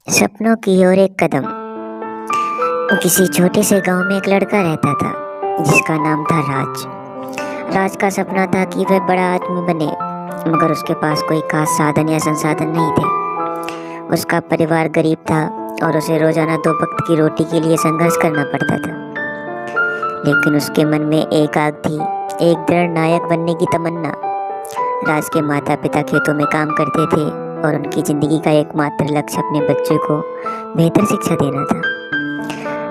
सपनों की ओर एक कदम। किसी छोटे से गांव में एक लड़का रहता था जिसका नाम था राज। राज का सपना था कि वह बड़ा आदमी बने, मगर उसके पास कोई खास साधन या संसाधन नहीं थे। उसका परिवार गरीब था और उसे रोजाना 2 वक्त की रोटी के लिए संघर्ष करना पड़ता था। लेकिन उसके मन में एक आग थी, एक दृढ़ नायक बनने की तमन्ना। राज के माता पिता खेतों में काम करते थे और उनकी ज़िंदगी का एकमात्र लक्ष्य अपने बच्चे को बेहतर शिक्षा देना था।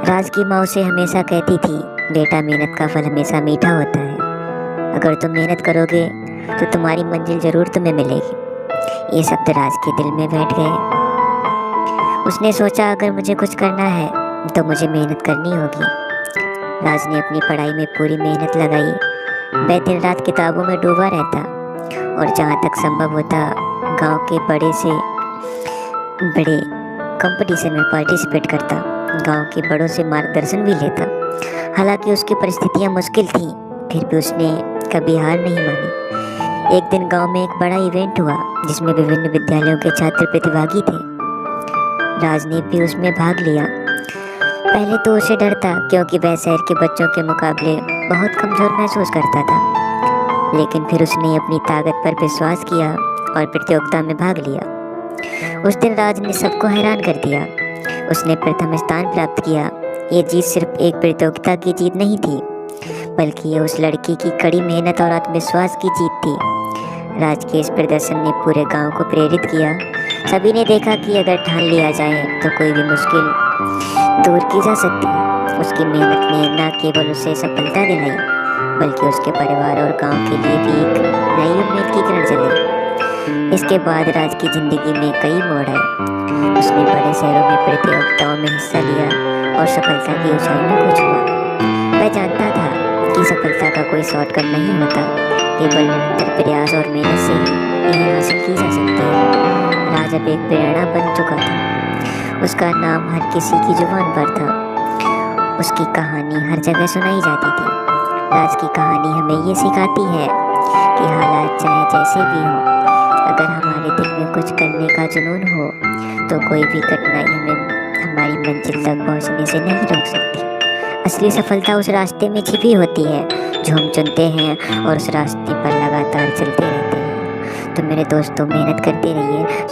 राज की माँ उसे हमेशा कहती थी, बेटा मेहनत का फल हमेशा मीठा होता है। अगर तुम मेहनत करोगे तो तुम्हारी मंजिल ज़रूर तुम्हें मिलेगी। ये शब्द राज के दिल में बैठ गए। उसने सोचा, अगर मुझे कुछ करना है तो मुझे मेहनत करनी होगी। राज ने अपनी पढ़ाई में पूरी मेहनत लगाई। वह दिन रात किताबों में डूबा रहता और जहाँ तक संभव होता गांव के बड़े से बड़े कंपटीशन में पार्टिसिपेट करता, गांव के बड़ों से मार्गदर्शन भी लेता। हालांकि उसकी परिस्थितियां मुश्किल थीं, फिर भी उसने कभी हार नहीं मानी। एक दिन गांव में एक बड़ा इवेंट हुआ जिसमें विभिन्न विद्यालयों के छात्र प्रतिभागी थे। राज ने भी उसमें भाग लिया। पहले तो उसे डर था, क्योंकि वह शहर के बच्चों के मुकाबले बहुत कमज़ोर महसूस करता था। लेकिन फिर उसने अपनी ताकत पर विश्वास किया और प्रतियोगिता में भाग लिया। उस दिन राज ने सबको हैरान कर दिया। उसने प्रथम स्थान प्राप्त किया। ये जीत सिर्फ एक प्रतियोगिता की जीत नहीं थी, बल्कि ये उस लड़की की कड़ी मेहनत और आत्मविश्वास की जीत थी। राज के इस प्रदर्शन ने पूरे गांव को प्रेरित किया। सभी ने देखा कि अगर ठान लिया जाए तो कोई भी मुश्किल दूर की जा सकती है। उसकी मेहनत ने न केवल उसे सफलता दिलाई, बल्कि उसके परिवार और गांव के लिए भी एक नई उम्मीद की किरण जलाई। इसके बाद राज की जिंदगी में कई मोड़ आए। उसने बड़े शहरों में प्रतियोगिताओं में हिस्सा लिया और सफलता की ऊंचाइयों को छुआ। वह जानता था कि सफलता का कोई शॉर्टकट नहीं होता, केवल निरंतर प्रयास और मेहनत से ही इन्हें हासिल की जा सकती है। राज अब एक प्रेरणा बन चुका था। उसका नाम हर किसी की जुबान पर था। उसकी कहानी हर जगह सुनाई जाती थी। राज की कहानी हमें ये सिखाती है कि हालात चाहे जैसे भी हों, अगर हमारे दिल में कुछ करने का जुनून हो तो कोई भी कठिनाई हमें हमारी मंजिल तक पहुंचने से नहीं रोक सकती। असली सफलता उस रास्ते में छिपी होती है जो हम चुनते हैं और उस रास्ते पर लगातार चलते रहते हैं। तो मेरे दोस्तों, मेहनत करते रहिए।